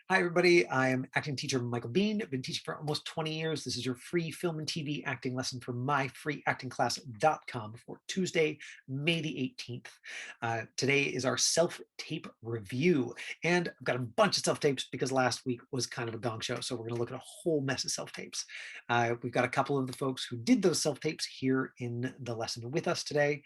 Hi, everybody. I am acting teacher Michael Bean. I've been teaching for almost 20 years. This is your free film and TV acting lesson from myfreeactingclass.com for Tuesday, May the 18th. Today is our self-tape review. And I've got a bunch of self-tapes because last week was kind of a gong show. So we're going to look at a whole mess of self-tapes. We've got a couple of the folks who did those self-tapes here in the lesson with us today.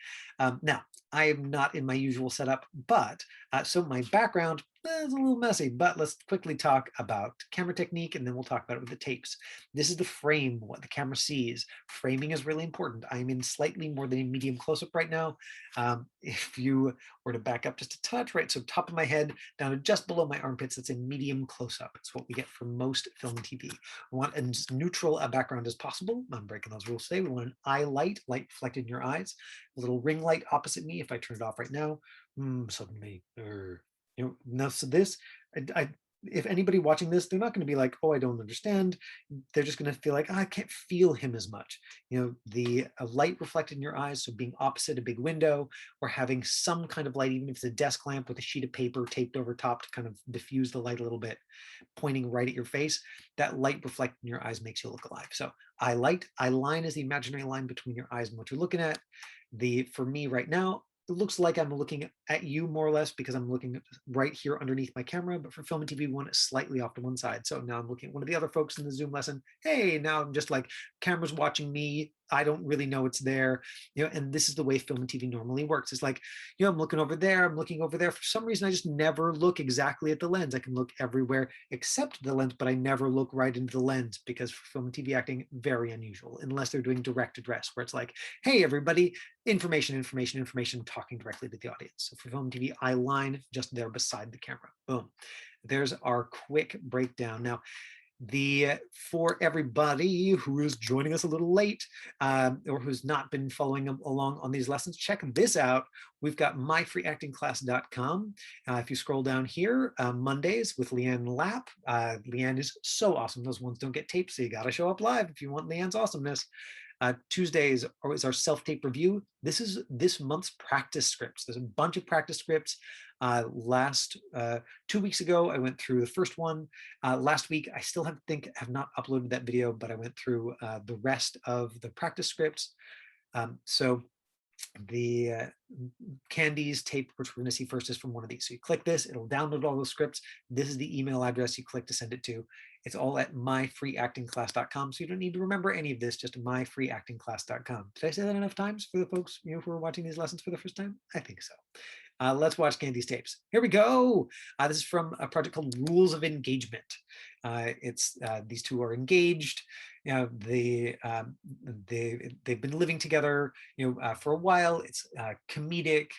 Now, I am not in my usual setup, but so my background is a little messy, but let's quickly talk about camera technique and then we'll talk about it with the tapes. This is the frame, what the camera sees. Framing is really important. I'm in slightly more than a medium close-up right now. If you were to back up just a touch, right, so top of my head down to just below my armpits, that's a medium close-up. It's what we get for most film and TV. We want as neutral a background as possible. I'm breaking those rules today. We want an eye light reflected in your eyes. A little ring light opposite me. If I turn it off right now, suddenly, so this, if anybody watching this, they're not going to be like, oh, I don't understand. They're just going to feel like, oh, I can't feel him as much. The light reflected in your eyes, so being opposite a big window or having some kind of light, even if it's a desk lamp with a sheet of paper taped over top to kind of diffuse the light a little bit, pointing right at your face, that light reflected in your eyes makes you look alive. So eye light, eye line is the imaginary line between your eyes and what you're looking at. For me right now, it looks like I'm looking at you more or less because I'm looking right here underneath my camera, but for film and TV, we want it slightly off to one side. So now I'm looking at one of the other folks in the Zoom lesson. Hey, now I'm just like, camera's watching me. I don't really know it's there, and this is the way film and TV normally works. It's like, I'm looking over there, I'm looking over there. For some reason, I just never look exactly at the lens. I can look everywhere except the lens, but I never look right into the lens because for film and TV acting, very unusual, unless they're doing direct address, where it's like, hey, everybody, information, talking directly to the audience. So for film and TV, eye line, just there beside the camera. Boom. There's our quick breakdown. Now, for everybody who is joining us a little late or who's not been following along on these lessons, check this out. We've got myfreeactingclass.com. If you scroll down here, Mondays with Leanne Lapp. Leanne is so awesome. Those ones don't get taped, so you got to show up live if you want Leanne's awesomeness. Tuesdays is our self-tape review. This is this month's practice scripts. There's a bunch of practice scripts. 2 weeks ago, I went through the first one. Last week, I still have not uploaded that video, but I went through the rest of the practice scripts. So the Candy's tape, which we're going to see first, is from one of these. So you click this, it'll download all the scripts. This is the email address you click to send it to. It's all at myfreeactingclass.com. So you don't need to remember any of this, just myfreeactingclass.com. Did I say that enough times for the folks who are watching these lessons for the first time? I think so. Let's watch Candy's tapes. Here we go. This is from a project called Rules of Engagement. These two are engaged. They've been living together, for a while. It's comedic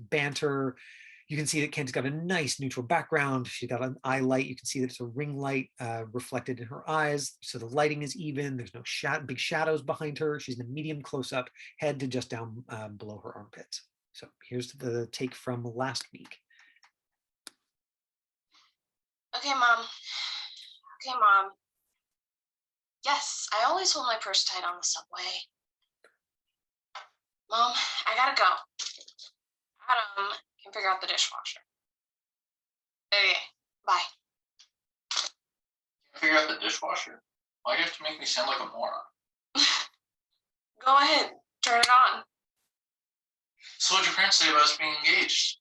banter. You can see that Candy's got a nice neutral background. She's got an eye light. You can see that it's a ring light reflected in her eyes. So the lighting is even. There's no big shadows behind her. She's in a medium close-up, head to just down below her armpits. So here's the take from last week. Okay, Mom. Yes, I always hold my purse tight on the subway. Mom, I gotta go. Adam can figure out the dishwasher. Okay, bye. Figure out the dishwasher? Why do you have to make me sound like a moron? Go ahead, turn it on. So what'd your parents say about us being engaged?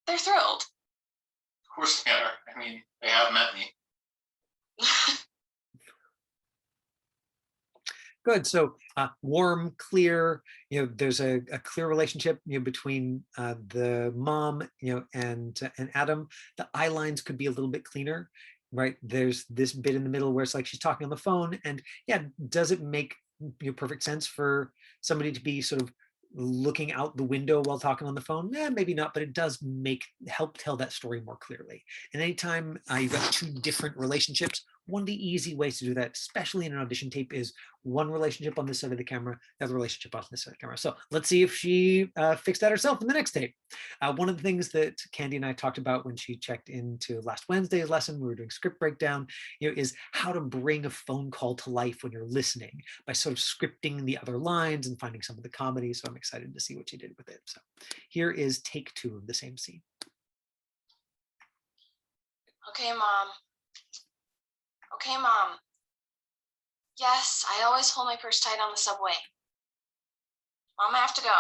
They're thrilled. Of course they are. I mean, they have met me. Good. So warm, clear, there's a clear relationship, between the mom, and Adam. The eye lines could be a little bit cleaner, right? There's this bit in the middle where it's like she's talking on the phone, and yeah, does it make perfect sense for somebody to be sort of looking out the window while talking on the phone? Maybe not, but it does help tell that story more clearly. And anytime you've got two different relationships, one of the easy ways to do that, especially in an audition tape, is one relationship on this side of the camera, the other relationship on this side of the camera. So let's see if she fixed that herself in the next tape. One of the things that Candy and I talked about when she checked into last Wednesday's lesson, we were doing script breakdown, is how to bring a phone call to life when you're listening by sort of scripting the other lines and finding some of the comedy. So I'm excited to see what she did with it. So here is take 2 of the same scene. Okay, Mom. Okay, Mom. Yes, I always hold my purse tight on the subway. Mom, I have to go.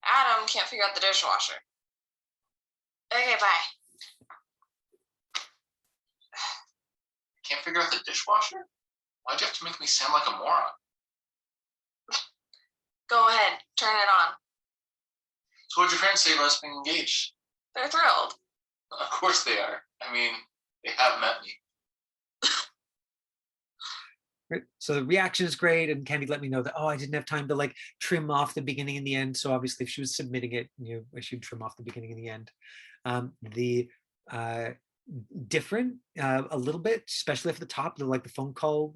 Adam can't figure out the dishwasher. Okay, bye. Can't figure out the dishwasher? Why'd you have to make me sound like a moron? Go ahead, turn it on. So what'd your parents say about us being engaged? They're thrilled. Of course they are. I mean, they have met me. Right. So the reaction is great, and Candy let me know that, oh, I didn't have time to like trim off the beginning and the end. So obviously, if she was submitting it, she'd trim off the beginning and the end. The different a little bit, especially at the top, like the phone call,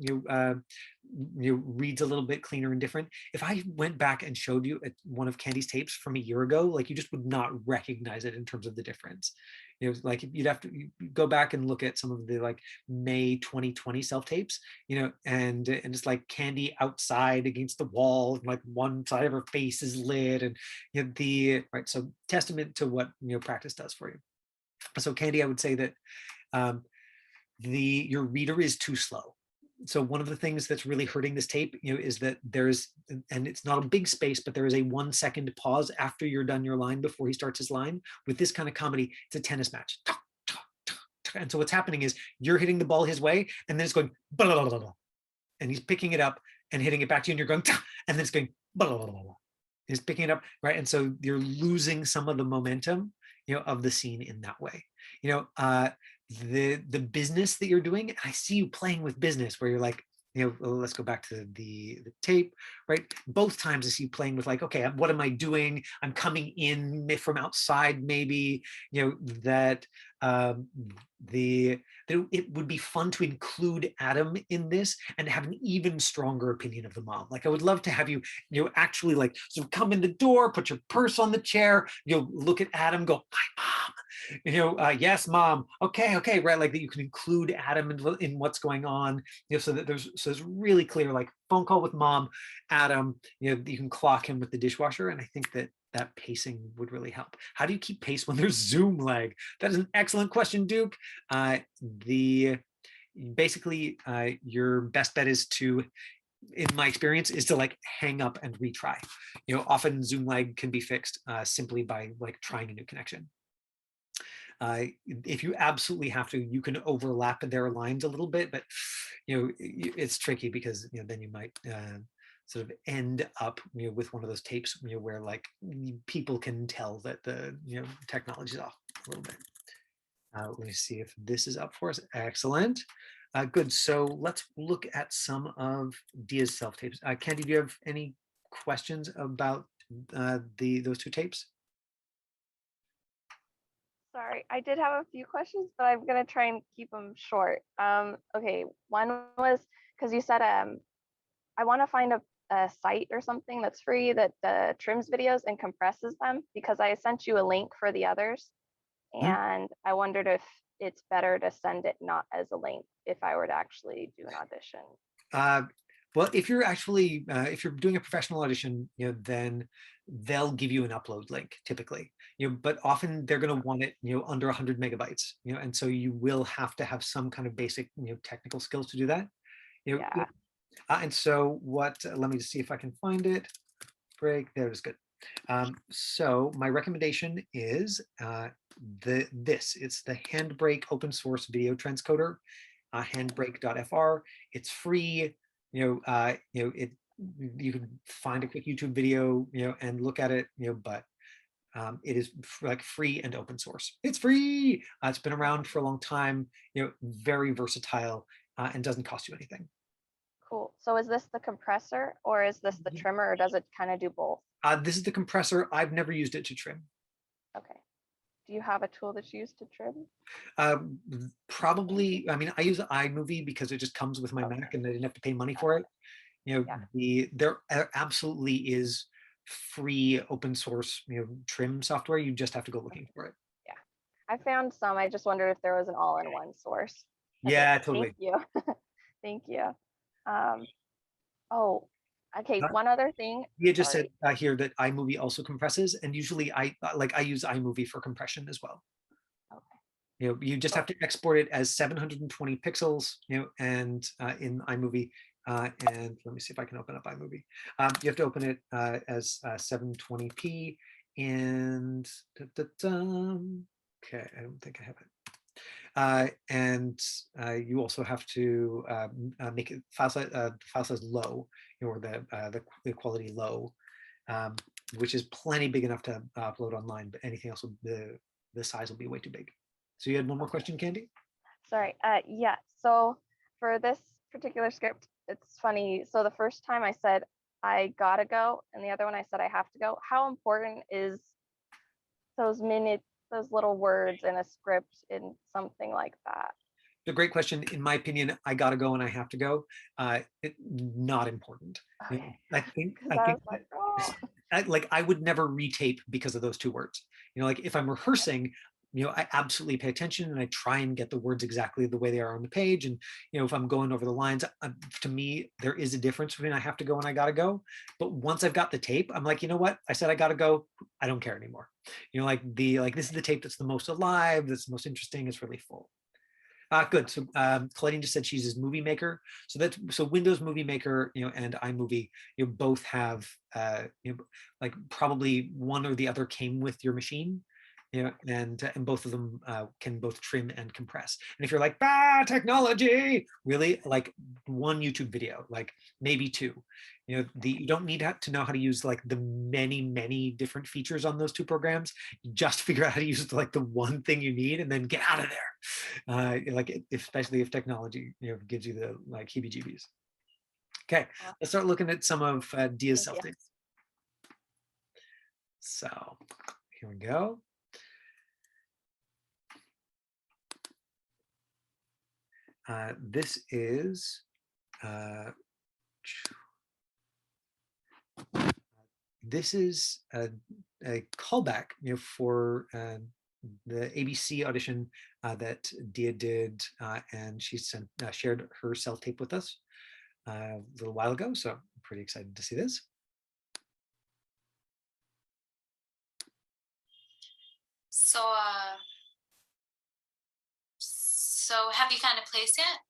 reads a little bit cleaner and different. If I went back and showed you one of Candy's tapes from a year ago, like you just would not recognize it in terms of the difference. Like you'd have to go back and look at some of the like May 2020 self tapes, and it's like Candy outside against the wall, and like one side of her face is lit, and right. So testament to what practice does for you. So Candy, I would say that your reader is too slow. So one of the things that's really hurting this tape, is that there's, and it's not a big space, but there is a 1 second pause after you're done your line before he starts his line. With this kind of comedy, it's a tennis match. And so what's happening is you're hitting the ball his way, and then it's going, blah, blah, blah, blah, and he's picking it up and hitting it back to you, and you're going, and then it's going, blah, blah, blah, blah. He's picking it up, right? And so you're losing some of the momentum, of the scene in that way. The business that you're doing, I see you playing with business where you're like, let's go back to the tape, right? Both times I see you playing with like, okay, what am I doing? I'm coming in from outside, maybe, that it would be fun to include Adam in this and have an even stronger opinion of the mom. Like I would love to have you, actually like sort of come in the door, put your purse on the chair, look at Adam, go, my mom, yes, mom, okay, right? Like that you can include Adam in what's going on, so that there's really clear like phone call with mom, Adam, you can clock him with the dishwasher. And I think that pacing would really help. How do you keep pace when there's Zoom lag? That is an excellent question, Duke. Basically, your best bet is to, in my experience, is to like hang up and retry. Often Zoom lag can be fixed simply by like trying a new connection. If you absolutely have to, you can overlap their lines a little bit, but it's tricky because then you might sort of end up with one of those tapes where like people can tell that the technology is off a little bit. Let me see if this is up for us. Excellent. Good. So let's look at some of Dia's self tapes. Candy, do you have any questions about those two tapes? Sorry, I did have a few questions, but I'm gonna try and keep them short. Okay, one was because you said I want to find a site or something that's free that trims videos and compresses them, because I sent you a link for the others, and I wondered if it's better to send it not as a link if I were to actually do an audition. Well, if you're actually if you're doing a professional audition, then they'll give you an upload link typically. But often they're going to want it under 100 megabytes. And so you will have to have some kind of basic technical skills to do that. Yeah. And so let me just see if I can find it. Break, there it is, good. So my recommendation is it's the Handbrake open source video transcoder, handbrake.fr. It's free. You can find a quick YouTube video, and look at it, but it is like free and open source. It's free. It's been around for a long time. Very versatile, and doesn't cost you anything. Cool. So is this the compressor or is this the trimmer, or does it kind of do both? This is the compressor. I've never used it to trim. Okay. Do you have a tool that you use to trim? Probably. I mean, I use iMovie because it just comes with my Mac, and I didn't have to pay money for it. There absolutely is free open source trim software. You just have to go looking for it. Yeah, I found some. I just wondered if there was an all-in-one source. Okay. Yeah, totally. Thank you. Thank you. Oh, okay. One other thing. You just said here that iMovie also compresses, and usually I use iMovie for compression as well. Okay. You just have to export it as 720 pixels, and in iMovie. And let me see if I can open up iMovie. You have to open it as 720p, and okay, I don't think I have it. And you also have to make it file size low, or the quality low, which is plenty big enough to upload online. But anything else, the size will be way too big. So you had one more question, Candy? Sorry. Yeah. So for this particular script, it's funny. So the first time I said I gotta go, and the other one I said I have to go. How important is those little words in a script in something like that? It's a great question. In my opinion, I gotta go and I have to go. Not important. Okay. I think Because I was like, oh. I would never retape because of those two words. Like if I'm rehearsing, I absolutely pay attention and I try and get the words exactly the way they are on the page. And if I'm going over the lines, to me, there is a difference between I have to go and I gotta go. But once I've got the tape, I'm like, you know what? I said I gotta go. I don't care anymore. This is the tape that's the most alive, that's the most interesting. It's really full. Good. So Claudine just said she uses Movie Maker. So Windows Movie Maker, and iMovie, both have like probably one or the other came with your machine. And both of them can both trim and compress. And if you're like, technology, really, like one YouTube video, like maybe two. You don't need to know how to use like the many different features on those two programs. You just figure out how to use like the one thing you need and then get out of there. Like especially if technology gives you the like heebie-jeebies. Okay, let's start looking at some of Dia's self-tapes. So here we go. This is a callback, for the ABC audition that Dia did, and she shared her self-tape with us a little while ago. So I'm pretty excited to see this. So have you found a place yet?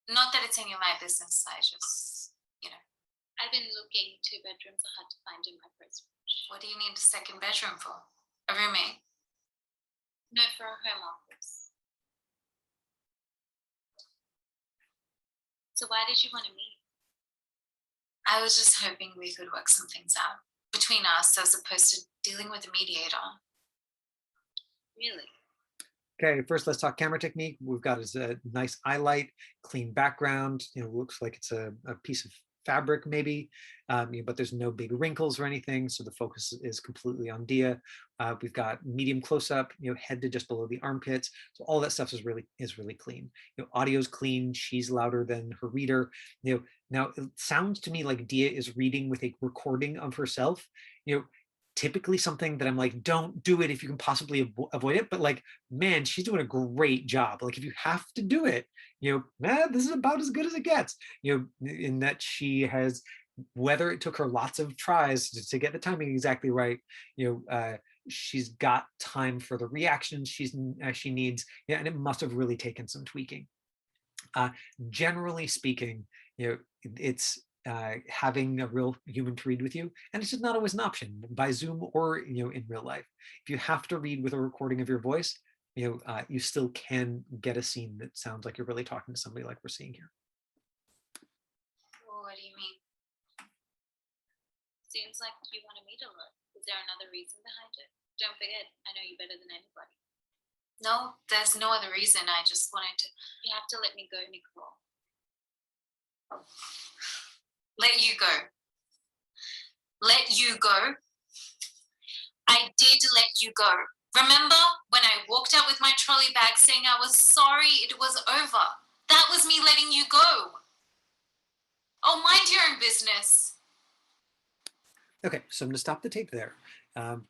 Not that it's any of my business. I just, I've been looking. 2 bedrooms are hard to find in my price range. What do you need a second bedroom for? A roommate? No, for a home office. So why did you want to meet? I was just hoping we could work some things out between us as opposed to dealing with a mediator. Really? Okay, first let's talk camera technique. We've got a nice eye light, clean background. Looks like it's a piece of fabric maybe, but there's no big wrinkles or anything, so the focus is completely on Dia. We've got medium close-up, head to just below the armpits, so all that stuff is really clean. Audio's clean. She's louder than her reader. Now it sounds to me like Dia is reading with a recording of herself. Typically something that I'm like, don't do it if you can possibly avoid it. But like, man, she's doing a great job. Like if you have to do it, this is about as good as it gets, in that she has, whether it took her lots of tries to get the timing exactly right, she's got time for the reactions she needs. And it must have really taken some tweaking. Generally speaking, it's having a real human to read with you, and it's just not always an option by Zoom or in real life. If you have to read with a recording of your voice, you still can get a scene that sounds like you're really talking to somebody like we're seeing here. What do you mean? Seems like you want to meet a lot. Is there another reason behind it? Don't forget, I know you better than anybody. No, there's no other reason. I just wanted to. You have to let me go, Nicole. Let you go. Let you go. I did let you go. Remember when I walked out with my trolley bag saying I was sorry it was over? That was me letting you go. Oh, mind your own business. Okay, so I'm going to stop the tape there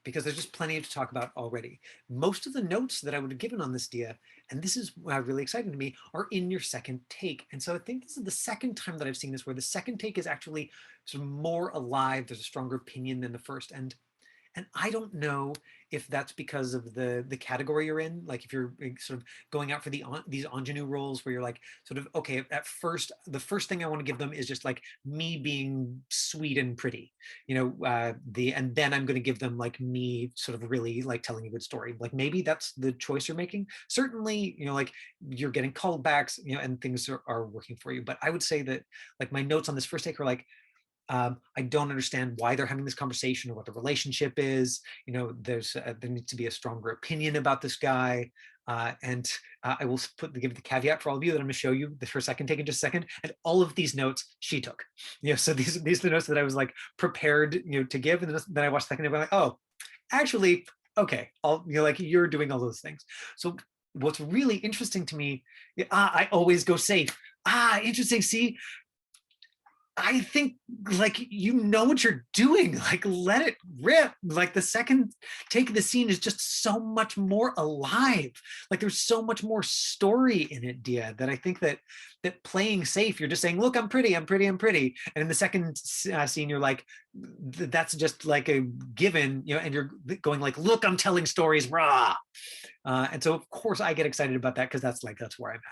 because there's just plenty to talk about already. Most of the notes that I would have given on this, Dia, and this is really exciting to me, are in your second take. And so I think this is the second time that I've seen this where the second take is actually sort of more alive. There's a stronger opinion than the first. And And I don't know if that's because of the category you're in. Like if you're sort of going out for these ingenue roles where you're like sort of, okay, at first, the first thing I want to give them is just like me being sweet and pretty, and then I'm going to give them like me sort of really like telling a good story. Like maybe that's the choice you're making. Certainly, like you're getting callbacks, and things are working for you. But I would say that like my notes on this first take are like, I don't understand why they're having this conversation or what the relationship is. There needs to be a stronger opinion about this guy. And I will give the caveat for all of you that I'm going to show you the first I can take in just a second. And all of these notes she took. So these are the notes that I was like prepared, to give. And then I watched the second and I'm like, oh, actually, okay, like you're doing all those things. So what's really interesting to me, I always go safe. Interesting. See, I think like what you're doing, like let it rip. Like the second take of the scene is just so much more alive. Like there's so much more story in it, Dia, that I think that playing safe, you're just saying, look, I'm pretty, I'm pretty, I'm pretty. And in the second scene, you're like, that's just like a given, and you're going like, look, I'm telling stories, rah. And so of course I get excited about that because that's where I'm at.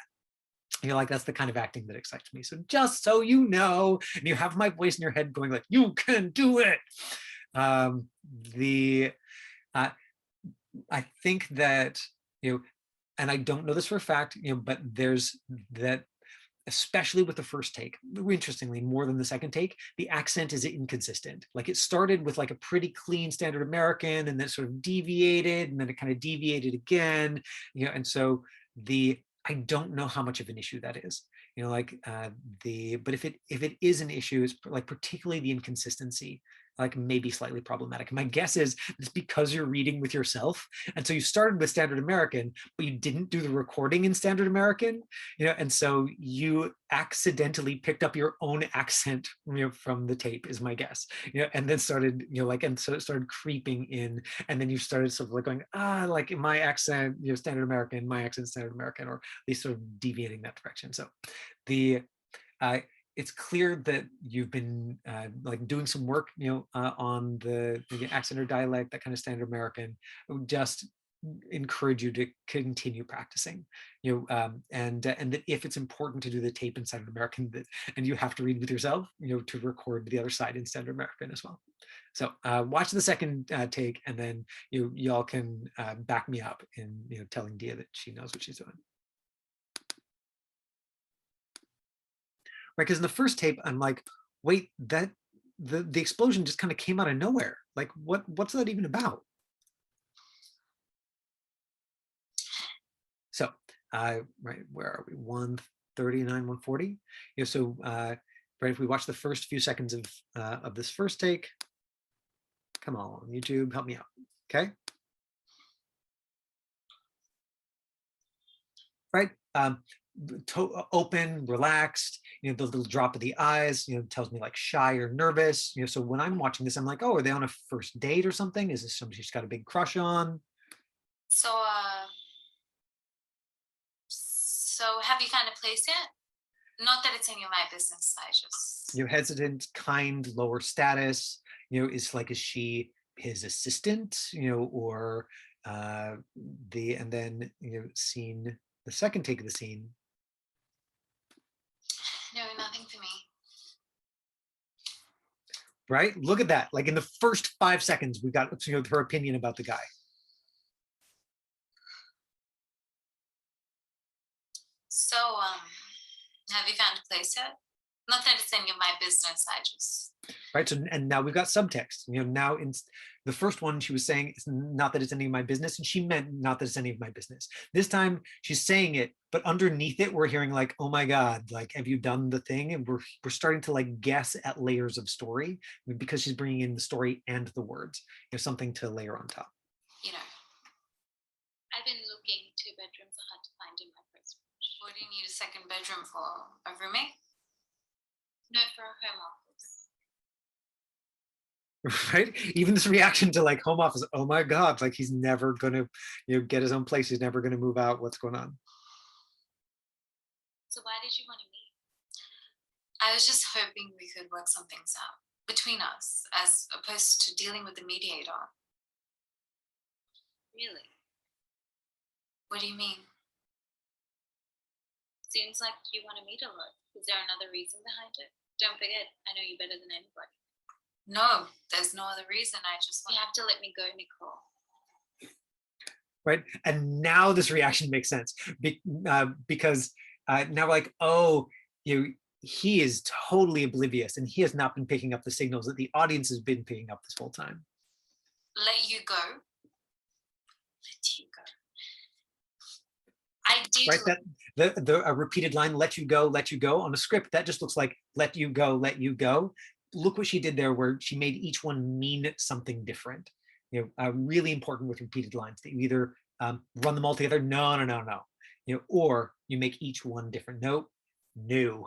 Like that's the kind of acting that excites me. So just so you know, and you have my voice in your head going like, you can do it. The I think that, and I don't know this for a fact, but there's that, especially with the first take, interestingly, more than the second take, the accent is inconsistent. Like it started with like a pretty clean standard American and then sort of deviated and then it kind of deviated again, and so I don't know how much of an issue that is, but if it is an issue, it's like particularly the inconsistency, like maybe slightly problematic. My guess is it's because you're reading with yourself. And so you started with standard American, but you didn't do the recording in standard American, and so you accidentally picked up your own accent, from the tape is my guess, and then started, and so it started creeping in. And then you started sort of like going, like my accent, standard American, my accent, standard American, or at least sort of deviating that direction. So it's clear that you've been like doing some work, on the accent or dialect, that kind of standard American. I would just encourage you to continue practicing, and that if it's important to do the tape in standard American, and you have to read with yourself, to record the other side in standard American as well. So watch the second take, and then y'all can back me up in telling Dia that she knows what she's doing. Right, because in the first tape, I'm like, wait, that the explosion just kind of came out of nowhere. Like, what's that even about? So, right, where are we? 139, 140. So, right, if we watch the first few seconds of this first take, come on, YouTube, help me out. Okay. Right. Open, relaxed, the little drop of the eyes, tells me like shy or nervous, so when I'm watching this, I'm like, oh, are they on a first date or something? Is this somebody she's got a big crush on? So have you found a place yet? Not that it's any of my business, I just... Hesitant, kind, lower status, is she his assistant, or and then, scene, the second take of the scene. No, nothing for me. Right? Look at that. Like in the first 5 seconds, we got her opinion about the guy. So, have you found a place yet? Not that it's any of my business, I just... Right. So, and now we've got subtext. Now in the first one, she was saying it's not that it's any of my business, and she meant not that it's any of my business. This time she's saying it, but underneath it, we're hearing like, oh my God, like, have you done the thing? And we're starting to like guess at layers of story because she's bringing in the story and the words, something to layer on top. I've been looking. 2 bedrooms are hard to find in my first. What do you need a second bedroom for? A roommate? No, for a home office. Right? Even this reaction to like home office, oh my God, like he's never gonna, get his own place. He's never gonna move out. What's going on? So why did you want to meet? I was just hoping we could work some things out between us, as opposed to dealing with the mediator. Really? What do you mean? Seems like you want to meet a lot. Is there another reason behind it? Don't forget, I know you better than anybody. No, there's no other reason. You have to let me go, Nicole. Right? And now this reaction makes sense because now we're like, oh, he is totally oblivious and he has not been picking up the signals that the audience has been picking up this whole time. Let you go. Let you go. I did. Right, that a repeated line, let you go, on a script, that just looks like let you go, let you go. Look what she did there, where she made each one mean something different. Really important with repeated lines that you either run them all together, no, or you make each one different. No. You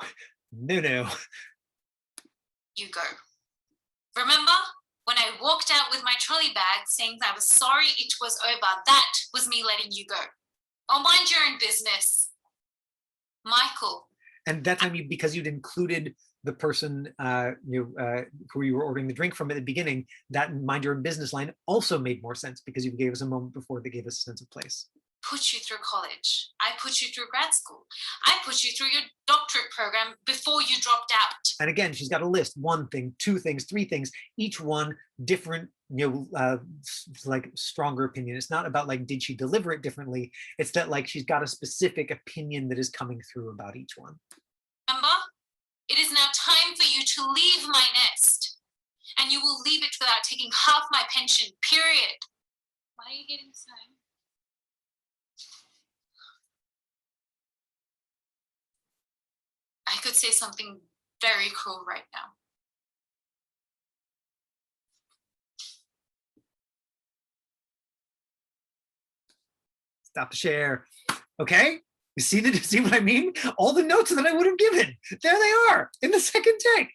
go. Remember when I walked out with my trolley bag saying I was sorry it was over? That was me letting you go. Oh, mind your own business, Michael. And that time, because you'd included the person who you were ordering the drink from at the beginning, that mind your own business line also made more sense because you gave us a moment before that gave us a sense of place. Put you through college. I put you through grad school. I put you through your doctorate program before you dropped out. And again, she's got a list: 1 thing, 2 things, 3 things, each one different, like stronger opinion. It's not about like, did she deliver it differently? It's that like she's got a specific opinion that is coming through about each one. Remember, it is now time for you to leave my nest, and you will leave it without taking half my pension, period. Why are you getting so? I could say something very cruel right now. Stop the share. Okay, you see what I mean? All the notes that I would have given, there they are in the second take.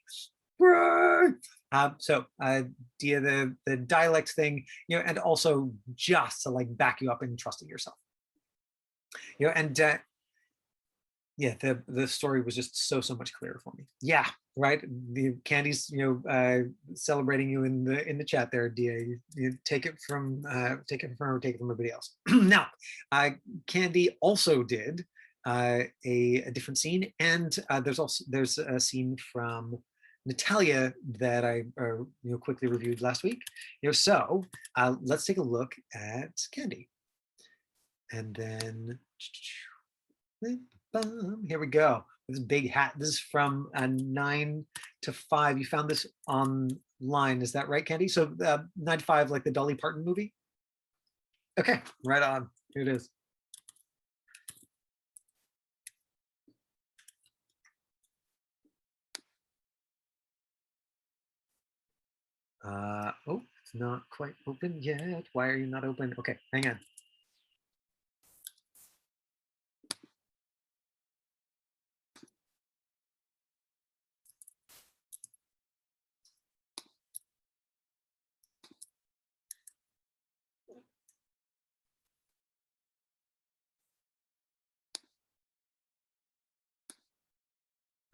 Dia, the dialect thing, and also just to like back you up in trusting yourself. And yeah, the story was just so much clearer for me. Yeah, right. The Candy's celebrating you in the chat there, Dia. You take it from everybody else. Now, Candy also did a different scene, and there's a scene from Natalia that I quickly reviewed last week. So let's take a look at Candy, and then. Here we go. This big hat. This is from 9 to 5. You found this online, is that right, Candy? So 9 to 5, like the Dolly Parton movie? Okay, right on. Here it is. Oh, it's not quite open yet. Why are you not open? Okay, hang on.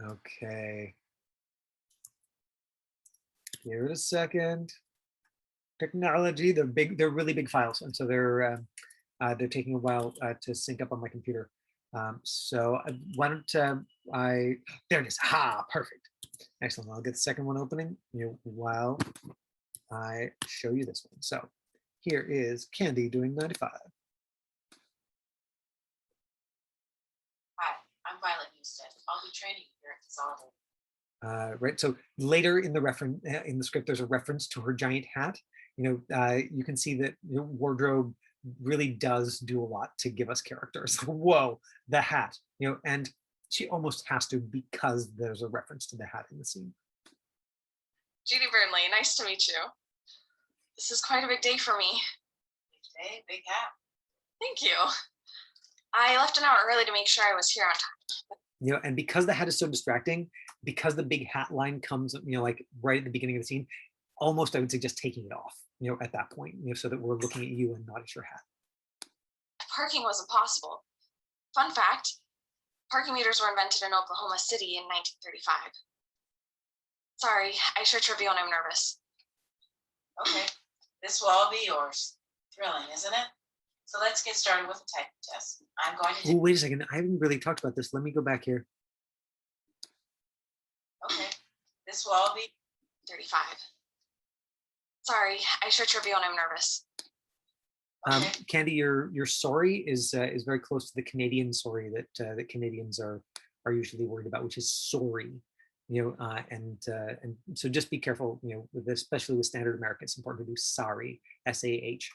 Okay. Give it a second. Technology, they're really big files, and so they're taking a while to sync up on my computer. So why don't there it is. Ha, perfect. Excellent. I'll get the second one opening while I show you this one. So here is Candy doing 9 to 5. Hi, I'm Violet Newstead. I'll be training here at Consolidated. Right. So later in the script, there's a reference to her giant hat. You can see that wardrobe really does do a lot to give us characters. Whoa, the hat. And she almost has to because there's a reference to the hat in the scene. Judy Burnley, nice to meet you. This is quite a big day for me. Big day, big hat. Thank you. I left an hour early to make sure I was here on time. And because the hat is so distracting, because the big hat line comes, like right at the beginning of the scene, almost I would suggest taking it off, at that point, so that we're looking at you and not at your hat. Parking was impossible. Fun fact, parking meters were invented in Oklahoma City in 1935. Sorry, I sure trip you when I'm nervous. Okay, this will all be yours. Thrilling, isn't it? So let's get started with the typing test. I'm going to Oh, wait a second. I haven't really talked about this. Let me go back here. Okay. This will all be 35. Sorry, I short your view and I'm nervous. okay. Candy, your sorry is very close to the Canadian sorry that Canadians are usually worried about, which is sorry. And so just be careful. Especially with standard American, it's important to do sorry, SAH,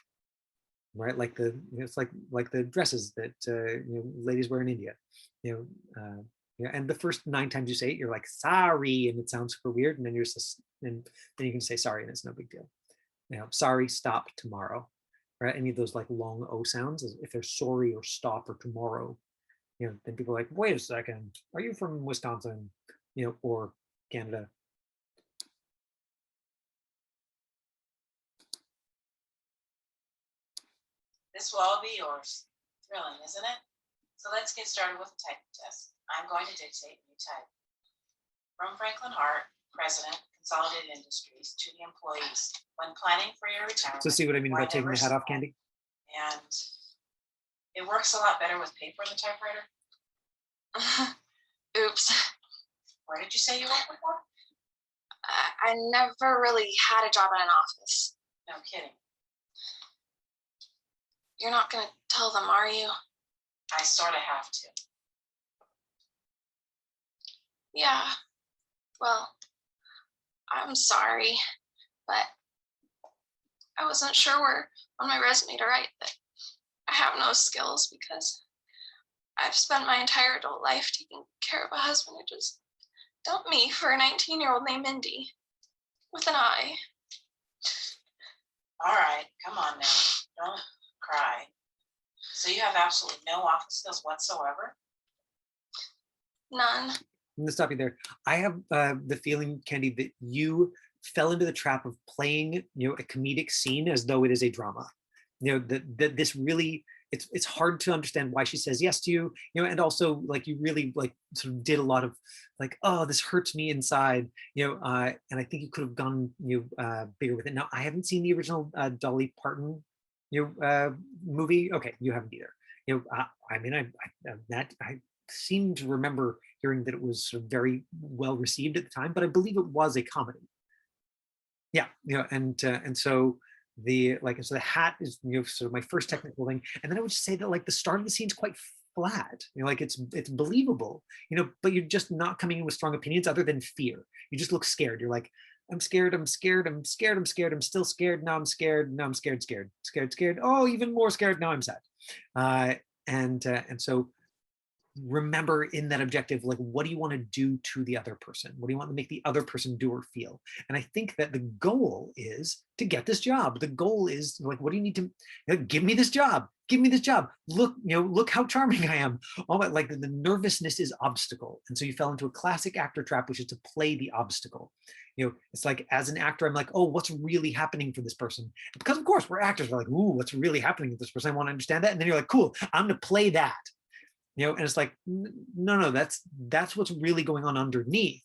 right? Like it's like the dresses that ladies wear in India. And the first 9 times you say it, you're like sorry, and it sounds super weird, and then and then you can say sorry, and it's no big deal. Sorry, stop, tomorrow, right? Any of those like long O sounds, if they're sorry or stop or tomorrow, then people are like, wait a second, are you from Wisconsin, or Canada? This will all be yours. Thrilling, isn't it? So let's get started with the typing test. I'm going to dictate and you type. From Franklin Hart, President, Consolidated Industries, to the employees, when planning for your retirement. So see what I mean about taking the hat off, Candy? And it works a lot better with paper in the typewriter. Oops. Where did you say you worked before? I never really had a job in an office. No kidding. You're not gonna tell them, are you? I sort of have to. Yeah. Well, I'm sorry, but I wasn't sure where on my resume to write that I have no skills because I've spent my entire adult life taking care of a husband who just dumped me for a 19-year-old named Mindy with an eye. All right, come on now. Don't cry. So you have absolutely no office skills whatsoever? None. I'm gonna stop you there. I have the feeling, Candy, that you fell into the trap of playing, a comedic scene as though it is a drama. That this really, it's hard to understand why she says yes to you, and also like you really like sort of did a lot of like, oh, this hurts me inside, and I think you could have gone bigger with it. Now I haven't seen the original Dolly Parton movie. Okay, you haven't either. I mean, I seem to remember hearing that it was very well received at the time, but I believe it was a comedy. Yeah, and so so the hat is sort of my first technical thing, and then I would just say that like the start of the scene is quite flat. Like it's believable, but you're just not coming in with strong opinions other than fear. You just look scared. You're like, I'm scared, I'm scared, I'm scared, I'm scared, I'm still scared, now I'm scared, now I'm scared, scared, oh, even more scared, now I'm sad. And so remember in that objective, like, what do you want to do to the other person? What do you want to make the other person do or feel? And I think that the goal is to get this job. The goal is like, what do you need to give me this job? Give me this job. Look, look how charming I am. All that, like the nervousness is obstacle. And so you fell into a classic actor trap, which is to play the obstacle. It's like as an actor, I'm like, oh, what's really happening for this person? Because of course we're actors. We're like, ooh, what's really happening with this person? I want to understand that. And then you're like, cool, I'm going to play that. And it's like, no, that's what's really going on underneath.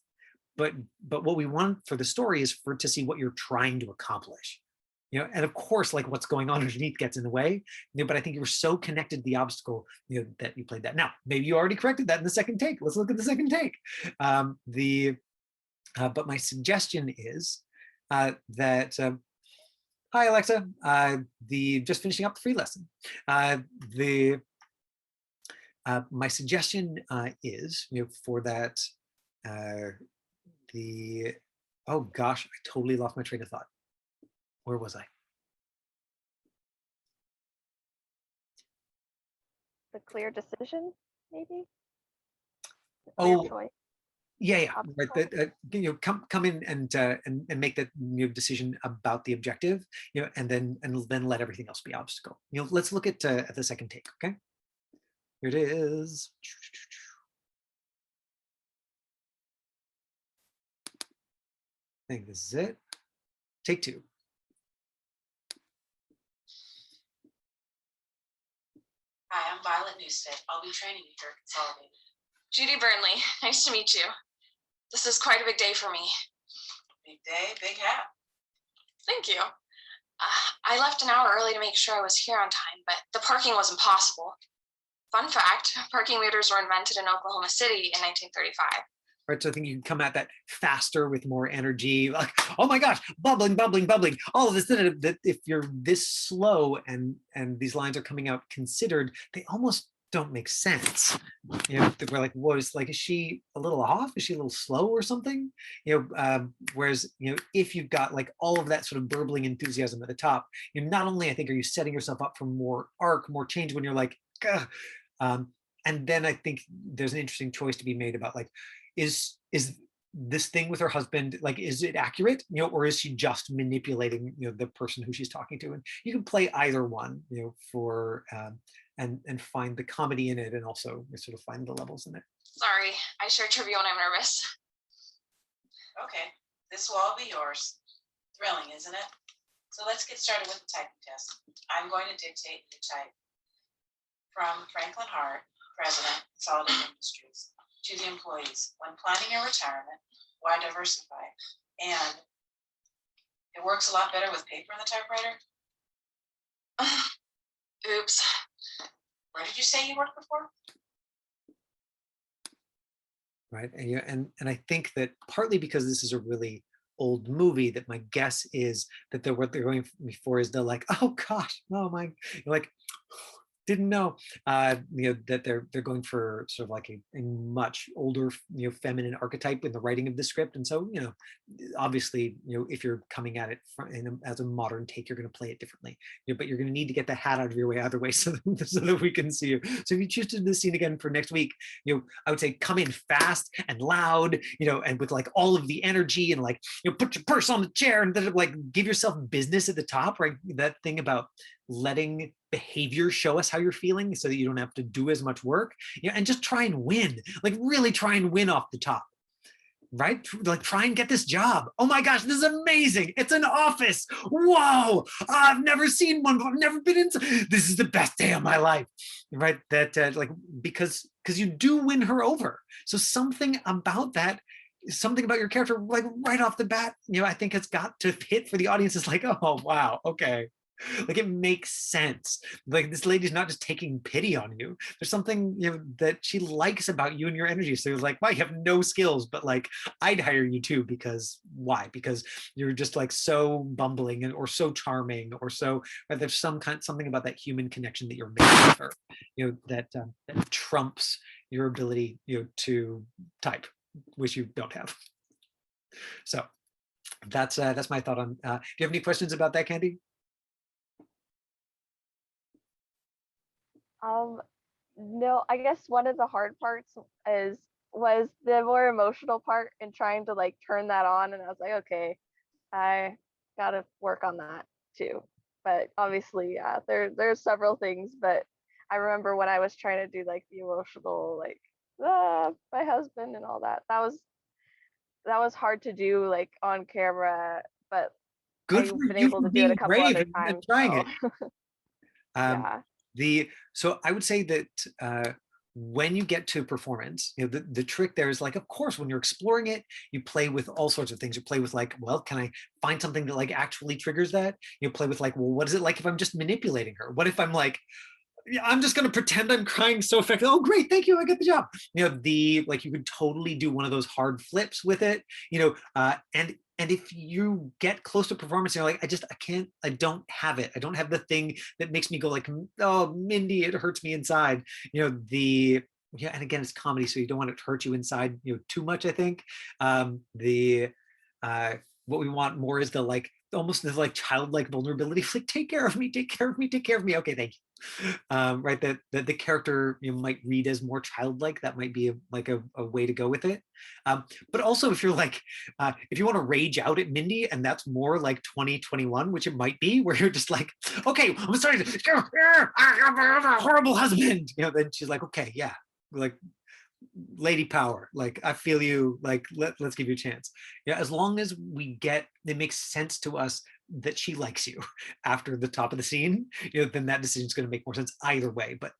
But what we want for the story is to see what you're trying to accomplish. And of course, like what's going on underneath gets in the way. But I think you were so connected to the obstacle, that you played that. Now, maybe you already corrected that in the second take. Let's look at the second take. But my suggestion is that. Hi, Alexa. Just finishing up the free lesson. My suggestion is, for that, oh gosh, I totally lost my train of thought. Where was I? The clear decision, maybe? The clear Oh, choice. yeah, Obstacle. right. Come in and make that decision about the objective, and then let everything else be obstacle. Let's look at the second take, okay? Here it is. I think this is it. Take 2. Hi, I'm Violet Newstead. I'll be training you here at Consolidated. Judy Burnley, nice to meet you. This is quite a big day for me. Big day, big hat. Thank you. I left an hour early to make sure I was here on time, but the parking was impossible. Fun fact, parking meters were invented in Oklahoma City in 1935. Right, so I think you can come at that faster with more energy. Like, oh my gosh, bubbling, bubbling, bubbling. All of this, that if you're this slow and these lines are coming out considered, they almost don't make sense. You know, we're like, what is like, is she a little off? Is she a little slow or something? You know, whereas, you know, if you've got like all of that sort of burbling enthusiasm at the top, you know, not only I think are you setting yourself up for more arc, more change when you're like, ugh. And then I think there's an interesting choice to be made about like, is this thing with her husband, like, is it accurate, you know, or is she just manipulating, you know, the person who she's talking to? And you can play either one, you know, for and find the comedy in it, and also sort of find the levels in it. Sorry, I share trivia when I'm nervous. Okay, this will all be yours. Thrilling, isn't it? So let's get started with the typing test. I'm going to dictate your type. From Franklin Hart, President, Consolidated Industries, to the employees. When planning your retirement, why diversify? And it works a lot better with paper in the typewriter. Oops. Where did you say you worked before? Right, and I think that partly because this is a really old movie, that my guess is that what they're going for is they're like, oh gosh, oh my, like, didn't know, you know, that they're going for sort of like a much older, you know, feminine archetype in the writing of the script. And so, you know, obviously, you know, if you're coming at it as a modern take, you're going to play it differently, you know, but you're going to need to get the hat out of your way either way, so that we can see you. So if you choose to do the scene again for next week, you know, I would say come in fast and loud, you know, and with like all of the energy, and like, you know, put your purse on the chair, and then like give yourself business at the top, right? That thing about letting behavior show us how you're feeling so that you don't have to do as much work, you know, and just try and win, like really try and win off the top, right? Like try and get this job. Oh my gosh, this is amazing. It's an office. Whoa, I've never seen one, I've never been into, this is the best day of my life, right? That like, because you do win her over. So something about that, something about your character, like right off the bat, you know, I think it's got to hit for the audience. It's like, oh wow, okay. Like it makes sense. Like this lady's not just taking pity on you. There's something, you know, that she likes about you and your energy. So it's like, wow, you have no skills, but like I'd hire you too, because why? Because you're just like so bumbling or so charming, or so, right? There's something about that human connection that you're making with her, you know, that trumps your ability, you know, to type, which you don't have. So that's my thought on. Do you have any questions about that, Candy? No, I guess one of the hard parts was the more emotional part, and trying to like turn that on, and I was like, okay, I gotta work on that too. But obviously, yeah, there's several things, but I remember when I was trying to do like the emotional, like my husband and all that, that was hard to do like on camera, but Good I've for been you able for to do it a being couple brave other and times. trying So it. Um, yeah. so I would say that when you get to performance, you know, the trick there is like, of course, when you're exploring it, you play with all sorts of things. You play with like, well, can I find something that like actually triggers that? You play with like, well, what is it like if I'm just manipulating her? What if I'm like, yeah, I'm just going to pretend I'm crying so effective. Oh, great. Thank you. I get the job. You know, like you could totally do one of those hard flips with it, you know, and if you get close to performance, you're like, I don't have it. I don't have the thing that makes me go like, oh, Mindy, it hurts me inside. You know, yeah, and again, it's comedy, so you don't want it to hurt you inside, you know, too much, I think. What we want more is the like, almost this like childlike vulnerability, like, take care of me, take care of me, take care of me. Okay, thank you. Right, that the character, you might read as more childlike. That might be a way to go with it. But also, if you're like, if you want to rage out at Mindy, and that's more like 2021, which it might be, where you're just like, okay, I'm sorry, I have a horrible husband. You know, then she's like, okay, yeah, like lady power, like I feel you, like let's give you a chance. Yeah, as long as we get, it makes sense to us that she likes you after the top of the scene, you know, then that decision is going to make more sense either way. But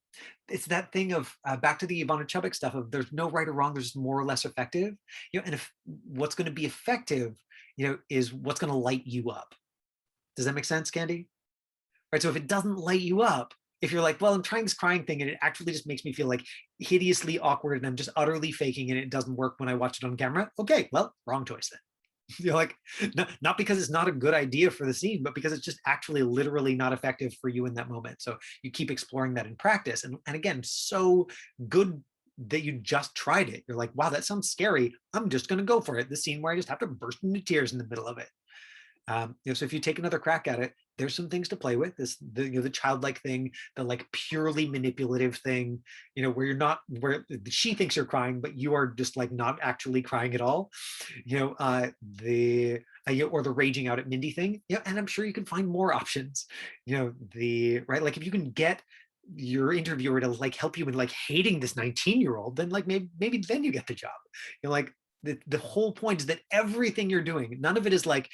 it's that thing of back to the Ivana Chubbuck stuff of there's no right or wrong, there's more or less effective, you know, and if what's going to be effective, you know, is what's going to light you up. Does that make sense, Candy? Right, so if it doesn't light you up, if you're like, well, I'm trying this crying thing and it actually just makes me feel like hideously awkward and I'm just utterly faking and it doesn't work when I watch it on camera, okay, well, wrong choice then. You're like, not because it's not a good idea for the scene, but because it's just actually literally not effective for you in that moment. So you keep exploring that in practice. And again, so good that you just tried it. You're like, wow, that sounds scary. I'm just going to go for it. The scene where I just have to burst into tears in the middle of it. So if you take another crack at it, there's some things to play with. The childlike thing, the like purely manipulative thing, where you're not, where she thinks you're crying, but you are just like not actually crying at all. Or the raging out at Mindy thing. Yeah, and I'm sure you can find more options. Right, like if you can get your interviewer to like help you in like hating this 19-year-old, then like maybe then you get the job. Like the whole point is that everything you're doing, none of it is like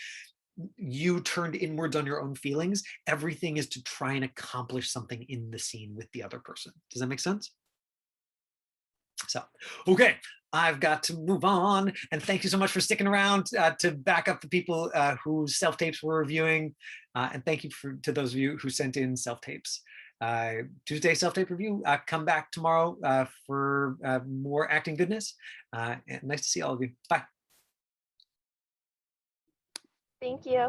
you turned inwards on your own feelings. Everything is to try and accomplish something in the scene with the other person. Does that make sense? So, okay, I've got to move on. And thank you so much for sticking around to back up the people whose self-tapes we're reviewing. And thank you to those of you who sent in self-tapes. Tuesday self-tape review. Come back tomorrow for more acting goodness. And nice to see all of you. Bye. Thank you.